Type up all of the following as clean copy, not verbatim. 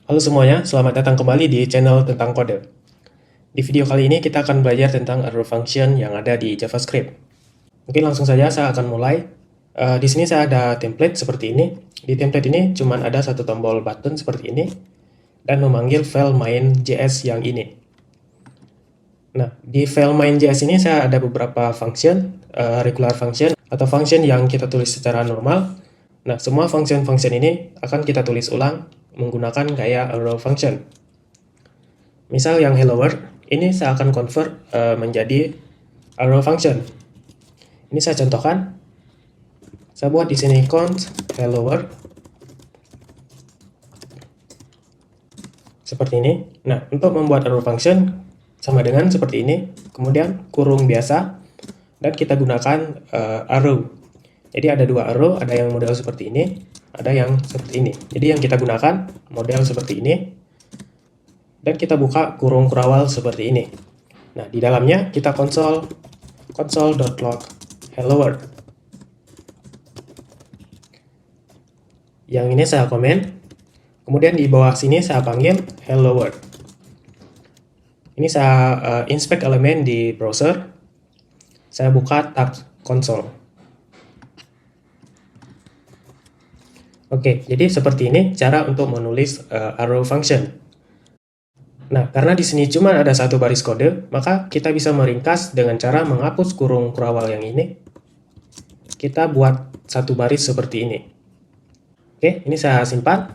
Halo semuanya, selamat datang kembali di channel tentang kode. Di video kali ini kita akan belajar tentang arrow function yang ada di JavaScript. Mungkin langsung saja saya akan mulai. Di sini saya ada template seperti ini. Di template ini cuma ada satu tombol button seperti ini dan memanggil file main.js yang ini. Nah, di file main.js ini saya ada beberapa function, regular function atau function yang kita tulis secara normal. Nah, semua function-function ini akan kita tulis ulang menggunakan gaya arrow function. Misal yang hello world, ini saya akan convert menjadi arrow function. Ini saya contohkan. Saya buat di sini const hello world. Seperti ini. Nah, untuk membuat arrow function sama dengan seperti ini. Kemudian kurung biasa dan kita gunakan arrow. Jadi ada dua arrow, ada yang model seperti ini, ada yang seperti ini. Jadi yang kita gunakan model seperti ini. Dan kita buka kurung kurawal seperti ini. Nah, di dalamnya kita console.log hello world. Yang ini saya komen. Kemudian di bawah sini saya panggil hello world. Ini saya inspect elemen di browser. Saya buka tab console. Oke, jadi seperti ini cara untuk menulis arrow function. Nah, karena di sini cuma ada satu baris kode, maka kita bisa meringkas dengan cara menghapus kurung kurawal yang ini. Kita buat satu baris seperti ini. Oke, ini saya simpan.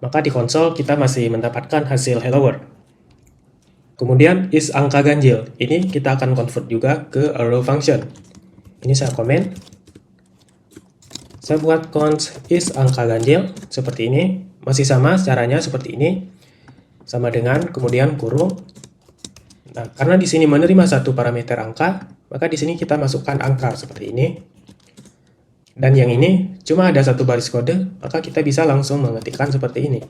Maka di konsol kita masih mendapatkan hasil hello world. Kemudian is angka ganjil. Ini kita akan convert juga ke arrow function. Ini saya komen. Saya buat const is angka ganjil seperti ini. Masih sama caranya seperti ini. Sama dengan kemudian kurung. Nah, karena di sini menerima satu parameter angka, maka di sini kita masukkan angka seperti ini. Dan yang ini cuma ada satu baris kode, maka kita bisa langsung mengetikkan seperti ini.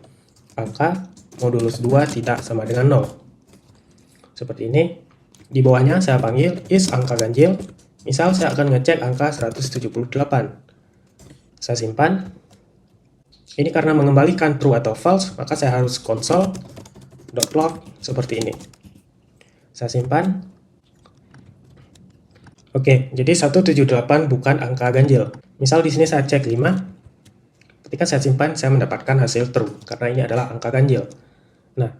Angka modulus 2 tidak sama dengan 0. Seperti ini. Di bawahnya saya panggil is angka ganjil. Misal saya akan ngecek angka 178. Saya simpan. Ini karena mengembalikan true atau false, maka saya harus console.log seperti ini. Saya simpan. Oke, jadi 178 bukan angka ganjil. Misal di sini saya cek 5. Ketika saya simpan, saya mendapatkan hasil true karena ini adalah angka ganjil. Nah,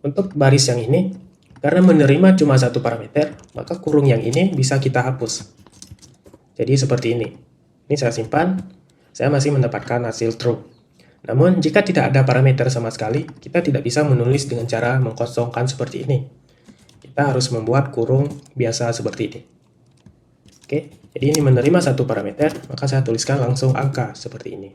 untuk baris yang ini, karena menerima cuma satu parameter, maka kurung yang ini bisa kita hapus. Jadi seperti ini. Ini saya simpan, saya masih mendapatkan hasil true. Namun, jika tidak ada parameter sama sekali, kita tidak bisa menulis dengan cara mengkosongkan seperti ini. Kita harus membuat kurung biasa seperti ini. Oke, jadi ini menerima satu parameter, maka saya tuliskan langsung angka seperti ini.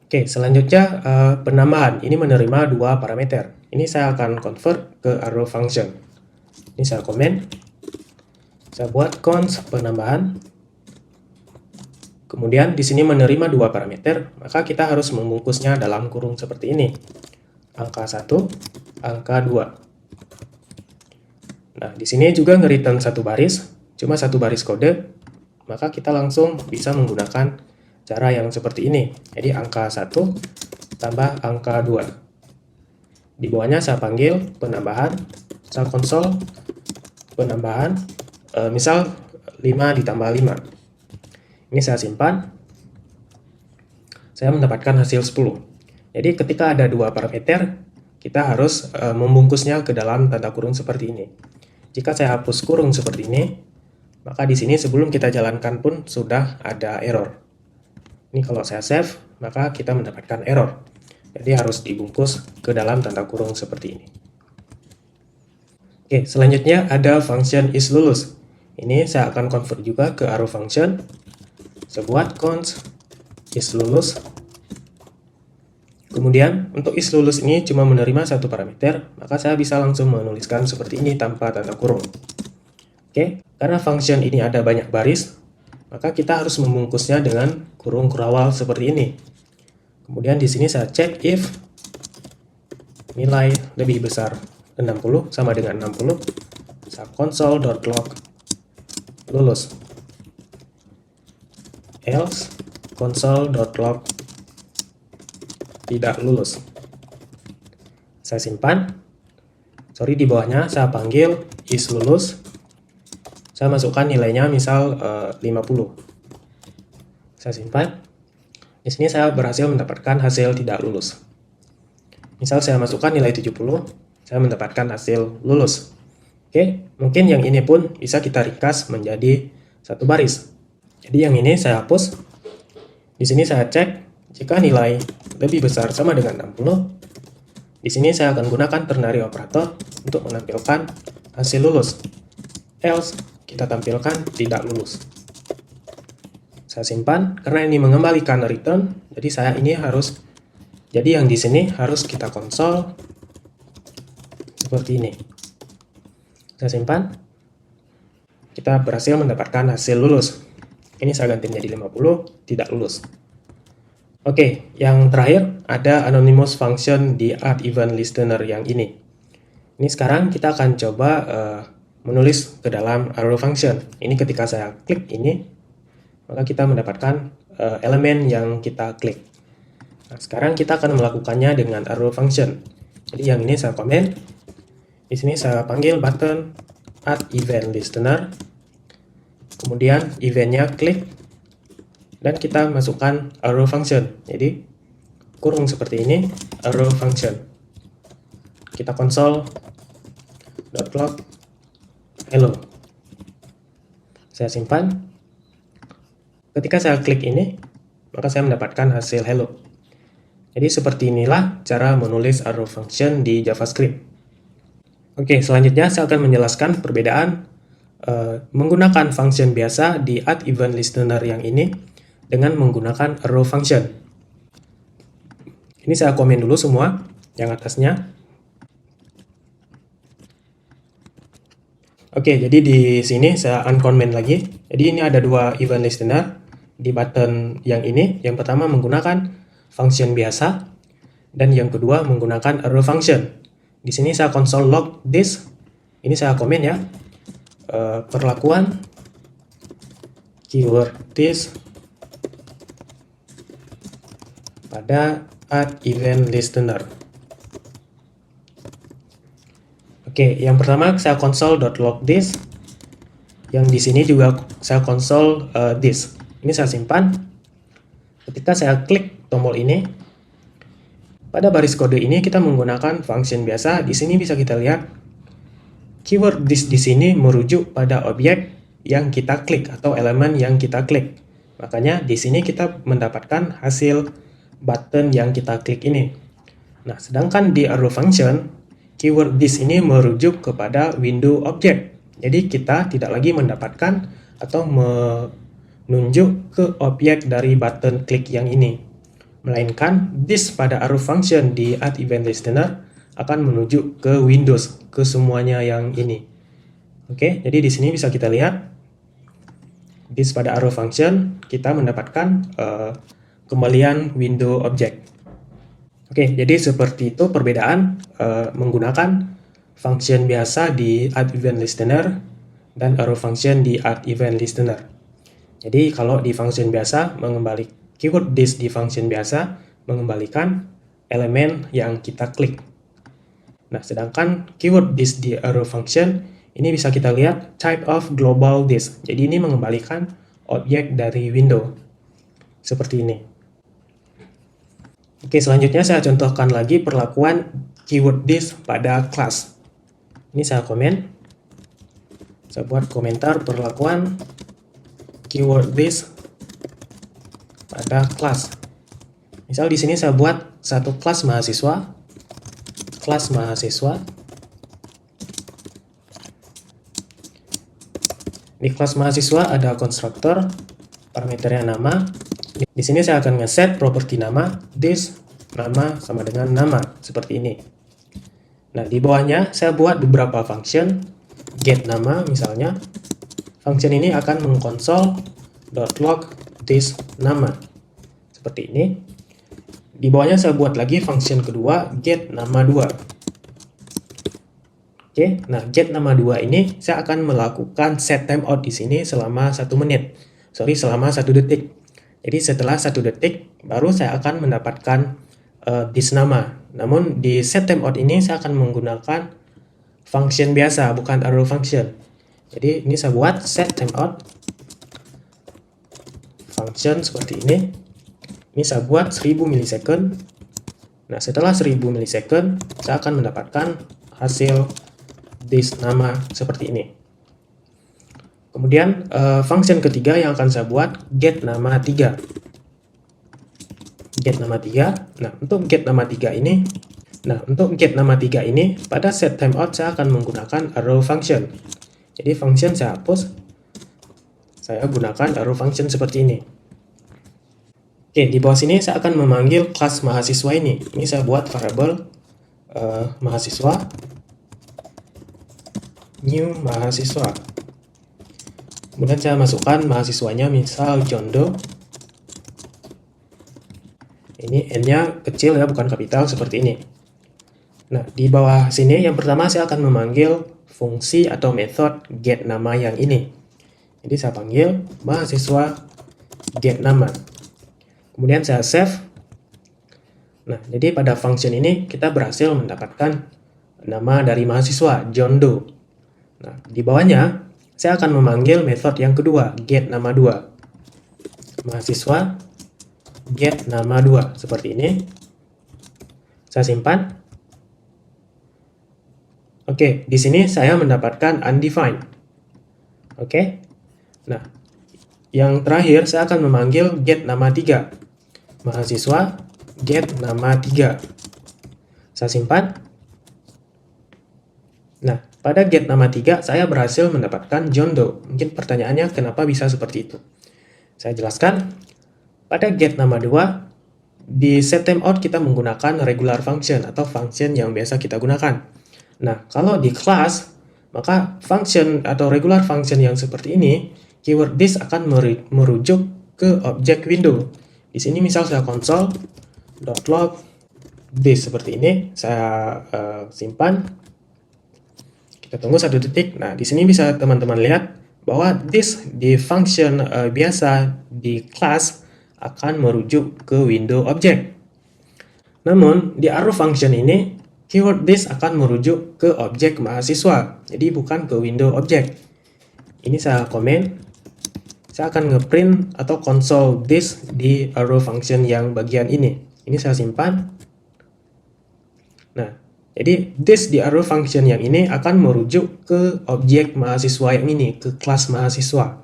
Oke, selanjutnya penambahan. Ini menerima dua parameter. Ini saya akan convert ke arrow function. Ini saya komen. Saya buat const penambahan. Kemudian di sini menerima dua parameter, maka kita harus membungkusnya dalam kurung seperti ini. Angka 1, angka 2. Nah, di sini juga nge-return satu baris, cuma satu baris kode, maka kita langsung bisa menggunakan cara yang seperti ini. Jadi angka 1 tambah angka 2. Di bawahnya saya panggil penambahan, saya console penambahan, misal 5 ditambah 5. Ini saya simpan. Saya mendapatkan hasil 10. Jadi ketika ada dua parameter, kita harus membungkusnya ke dalam tanda kurung seperti ini. Jika saya hapus kurung seperti ini, maka di sini sebelum kita jalankan pun sudah ada error. Ini kalau saya save, maka kita mendapatkan error. Jadi harus dibungkus ke dalam tanda kurung seperti ini. Oke, selanjutnya ada function isLulus. Ini saya akan convert juga ke arrow function. Saya buat const isLulus. Kemudian untuk isLulus ini cuma menerima satu parameter, maka saya bisa langsung menuliskan seperti ini tanpa tanda kurung. Oke, karena function ini ada banyak baris, maka kita harus membungkusnya dengan kurung kurawal seperti ini. Kemudian di sini saya cek if nilai lebih besar 60 sama dengan 60, saya console.log lulus. Else console.log tidak lulus. Saya simpan. Sorry, di bawahnya saya panggil is lulus. Saya masukkan nilainya misal 50. Saya simpan. Di sini saya berhasil mendapatkan hasil tidak lulus. Misal saya masukkan nilai 70, saya mendapatkan hasil lulus. Oke, mungkin yang ini pun bisa kita ringkas menjadi satu baris. Jadi yang ini saya hapus. Di sini saya cek jika nilai lebih besar sama dengan 60. Di sini saya akan gunakan ternary operator untuk menampilkan hasil lulus. Else, kita tampilkan tidak lulus. Saya simpan karena ini mengembalikan return, jadi jadi yang di sini harus kita konsol seperti ini. Saya simpan. Kita berhasil mendapatkan hasil lulus. Ini saya ganti menjadi 50, tidak lulus. Oke, yang terakhir ada anonymous function di add event listener yang ini. Ini sekarang kita akan coba menulis ke dalam arrow function. Ini ketika saya klik ini, maka kita mendapatkan elemen yang kita klik. Nah, sekarang kita akan melakukannya dengan arrow function. Jadi yang ini saya komen. Di sini saya panggil button add event listener. Kemudian eventnya klik. Dan kita masukkan arrow function. Jadi kurung seperti ini, arrow function. Kita konsol .log hello. Saya simpan. Ketika saya klik ini, maka saya mendapatkan hasil hello. Jadi seperti inilah cara menulis arrow function di JavaScript. Oke, selanjutnya saya akan menjelaskan perbedaan menggunakan function biasa di add event listener yang ini dengan menggunakan arrow function. Ini saya komen dulu semua yang atasnya. Oke, jadi di sini saya uncomment lagi. Jadi ini ada dua event listener di button yang ini. Yang pertama menggunakan function biasa dan yang kedua menggunakan arrow function. Di sini saya console log this. Ini saya komen ya. Perlakuan keyword this pada add event listener. Oke, yang pertama saya console.log this. Yang di sini juga saya console this. Ini saya simpan. Ketika saya klik tombol ini, pada baris kode ini kita menggunakan function biasa. Di sini bisa kita lihat keyword this di sini merujuk pada objek yang kita klik atau elemen yang kita klik. Makanya di sini kita mendapatkan hasil button yang kita klik ini. Nah, sedangkan di arrow function, keyword this ini merujuk kepada window object. Jadi kita tidak lagi mendapatkan atau menunjuk ke objek dari button klik yang ini. Melainkan this pada arrow function di add event listener akan menuju ke Windows, ke semuanya yang ini. Oke, jadi di sini bisa kita lihat this pada arrow function kita mendapatkan kembalian window object. Oke, jadi seperti itu perbedaan menggunakan function biasa di add event listener dan arrow function di add event listener. Jadi kalau di function biasa keyword this di function biasa mengembalikan elemen yang kita klik. Nah, sedangkan keyword this di arrow function ini bisa kita lihat type of global this. Jadi ini mengembalikan objek dari window. Seperti ini. Oke, selanjutnya saya contohkan lagi perlakuan keyword this pada class. Ini saya komen. Saya buat komentar perlakuan keyword this pada class. Misal di sini saya buat satu kelas mahasiswa. Kelas mahasiswa. Di kelas mahasiswa ada konstruktor, parameternya nama. Di sini saya akan ngeset properti nama, this, nama sama dengan nama, seperti ini. Nah, di bawahnya saya buat beberapa function, get nama misalnya. Function ini akan mengkonsol .log this nama, seperti ini. Di bawahnya saya buat lagi function kedua, get nama 2. Oke, nah get nama 2 ini saya akan melakukan set timeout di sini selama 1 menit. Selama 1 detik. Jadi setelah 1 detik baru saya akan mendapatkan this nama. Namun di set timeout ini saya akan menggunakan function biasa, bukan arrow function. Jadi ini saya buat set timeout function seperti ini. Ini saya buat 1000 milisecond. Nah, setelah 1000 milisecond, saya akan mendapatkan hasil this nama seperti ini. Kemudian function ketiga yang akan saya buat get nama 3. Get nama 3. Nah, untuk get nama 3 ini, pada set timeout saya akan menggunakan arrow function. Jadi function saya hapus. Saya gunakan arrow function seperti ini. Oke, di bawah sini saya akan memanggil kelas mahasiswa ini. Ini saya buat variabel mahasiswa, new mahasiswa. Kemudian saya masukkan mahasiswanya, misal John Doe. Ini N-nya kecil ya, bukan kapital seperti ini. Nah, di bawah sini yang pertama saya akan memanggil fungsi atau method get nama yang ini. Jadi saya panggil mahasiswa get nama. Kemudian saya save. Nah, jadi pada function ini kita berhasil mendapatkan nama dari mahasiswa, John Doe. Nah, di bawahnya saya akan memanggil method yang kedua, get nama 2. Mahasiswa get nama 2 seperti ini. Saya simpan. Oke, di sini saya mendapatkan undefined. Oke. Nah, yang terakhir saya akan memanggil get nama 3. Mahasiswa get nama 3. Saya simpan. Nah, pada get nama 3 saya berhasil mendapatkan John Doe. Mungkin pertanyaannya kenapa bisa seperti itu. Saya jelaskan. Pada get nama 2, di set timeout kita menggunakan regular function atau function yang biasa kita gunakan. Nah, kalau di class, maka function atau regular function yang seperti ini, keyword this akan merujuk ke objek window. Di sini misal saya console.log this seperti ini, saya simpan. Kita tunggu 1 detik. Nah, di sini bisa teman-teman lihat bahwa this di function biasa di class akan merujuk ke window object. Namun, di arrow function ini, keyword this akan merujuk ke objek mahasiswa, jadi bukan ke window object. Ini saya komen. Saya akan ngeprint atau console this di arrow function yang bagian ini. Ini saya simpan. Nah, jadi this di arrow function yang ini akan merujuk ke objek mahasiswa yang ini, ke kelas mahasiswa.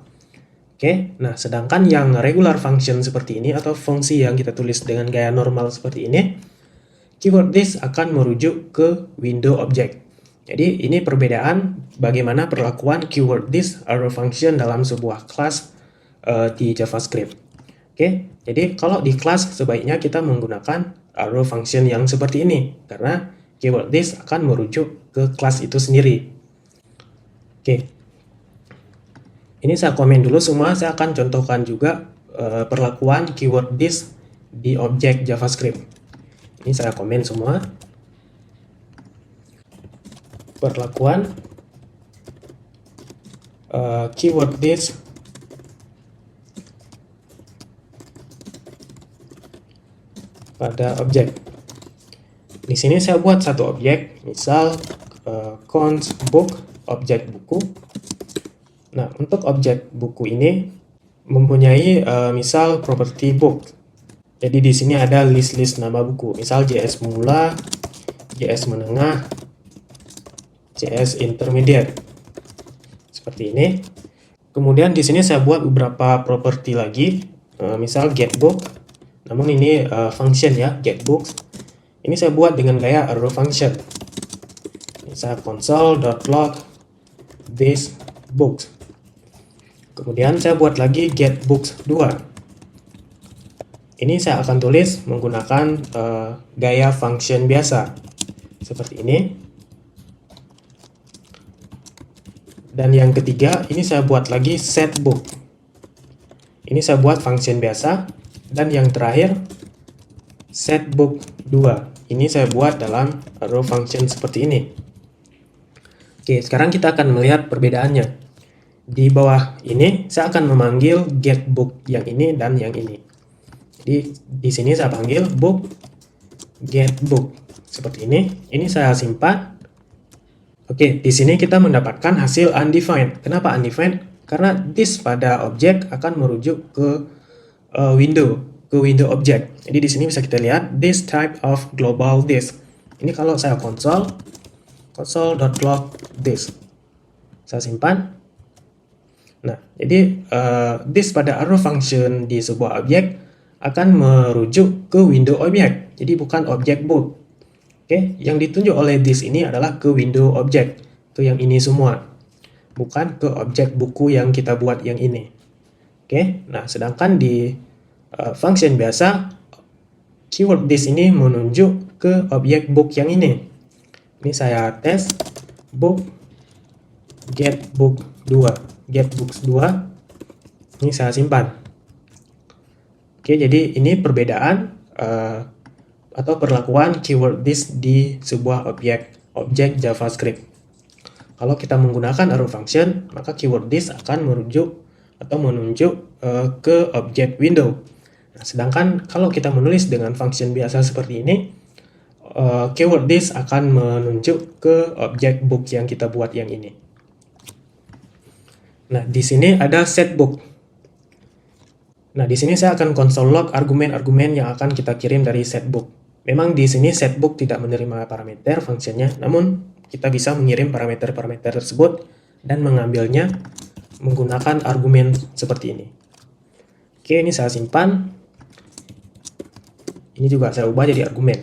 Oke, nah sedangkan yang regular function seperti ini atau fungsi yang kita tulis dengan gaya normal seperti ini, keyword this akan merujuk ke window object. Jadi ini perbedaan bagaimana perlakuan keyword this arrow function dalam sebuah kelas di JavaScript. Oke, jadi kalau di kelas sebaiknya kita menggunakan arrow function yang seperti ini karena keyword this akan merujuk ke kelas itu sendiri. Oke, ini saya komen dulu semua. Saya akan contohkan juga perlakuan keyword this di objek JavaScript. Ini saya komen semua. Perlakuan keyword this pada objek. Di sini saya buat satu objek, misal const book, objek buku. Nah, untuk objek buku ini mempunyai misal property book. Jadi di sini ada list-list nama buku, misal JS mula, JS menengah, JS intermediate. Seperti ini. Kemudian di sini saya buat beberapa property lagi, misal get book. Namun ini function ya, get books. Ini saya buat dengan gaya arrow function. Ini saya console.log this books. Kemudian saya buat lagi get books 2. Ini saya akan tulis menggunakan gaya function biasa. Seperti ini. Dan yang ketiga, ini saya buat lagi set book. Ini saya buat function biasa. Dan yang terakhir, setBook 2. Ini saya buat dalam arrow function seperti ini. Oke, sekarang kita akan melihat perbedaannya. Di bawah ini, saya akan memanggil getBook yang ini dan yang ini. Jadi, di sini saya panggil book, get book. Seperti ini. Ini saya simpan. Oke, di sini kita mendapatkan hasil undefined. Kenapa undefined? Karena this pada objek akan merujuk ke window object. Jadi di sini bisa kita lihat this type of global this. Ini kalau saya console.log this. Saya simpan. Nah, jadi this pada arrow function di sebuah objek akan merujuk ke window objek. Jadi bukan objek book. Oke, yang ditunjuk oleh this ini adalah ke window objek, ke yang ini semua, bukan ke objek buku yang kita buat yang ini. Oke, nah sedangkan di function biasa, keyword this ini menunjuk ke objek book yang ini. Ini saya tes book get book 2, get books 2. Ini saya simpan. Oke, jadi ini perbedaan atau perlakuan keyword this di sebuah objek JavaScript. Kalau kita menggunakan arrow function, maka keyword this akan merujuk atau menunjuk ke objek window. Nah, sedangkan kalau kita menulis dengan function biasa seperti ini, keyword this akan menunjuk ke objek book yang kita buat yang ini. Nah, di sini ada set book. Nah, di sini saya akan console log argumen-argumen yang akan kita kirim dari set book. Memang di sini set book tidak menerima parameter fungsinya, namun kita bisa mengirim parameter-parameter tersebut dan mengambilnya menggunakan argumen seperti ini. Oke, ini saya simpan. Ini juga saya ubah jadi argumen.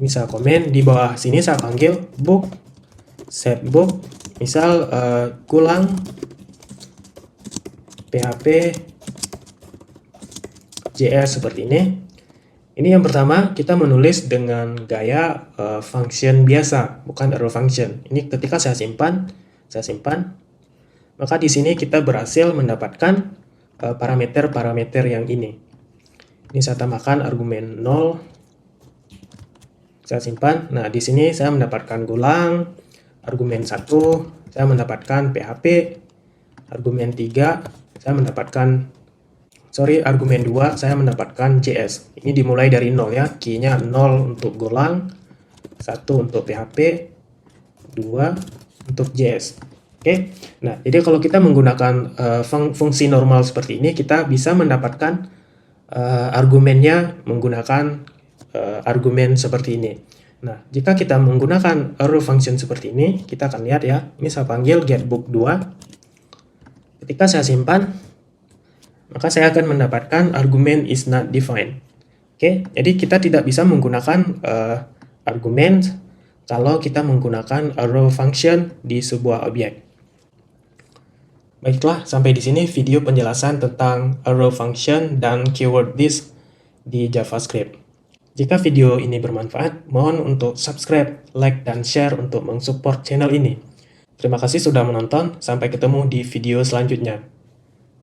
Ini saya komen, di bawah sini saya panggil book, set book, misal gulang PHP JS seperti ini. Ini yang pertama, kita menulis dengan gaya function biasa, bukan arrow function. Ini ketika saya simpan, maka di sini kita berhasil mendapatkan parameter-parameter yang ini. Ini saya tambahkan argumen 0, saya simpan. Nah, di sini saya mendapatkan gulang, argumen 1, saya mendapatkan PHP, argumen 3, saya mendapatkan argumen 2 saya mendapatkan JS. Ini dimulai dari 0 ya, key-nya 0 untuk Golang, 1 untuk PHP, 2 untuk JS. Oke. Nah, jadi kalau kita menggunakan fungsi normal seperti ini, kita bisa mendapatkan argumennya menggunakan argumen seperti ini. Nah, jika kita menggunakan arrow function seperti ini, kita akan lihat ya. Ini saya panggil getBook 2. Ketika saya simpan, maka saya akan mendapatkan argumen is not defined. Oke, jadi kita tidak bisa menggunakan argumen kalau kita menggunakan arrow function di sebuah objek. Baiklah, sampai di sini video penjelasan tentang arrow function dan keyword this di JavaScript. Jika video ini bermanfaat, mohon untuk subscribe, like, dan share untuk mensupport channel ini. Terima kasih sudah menonton, sampai ketemu di video selanjutnya.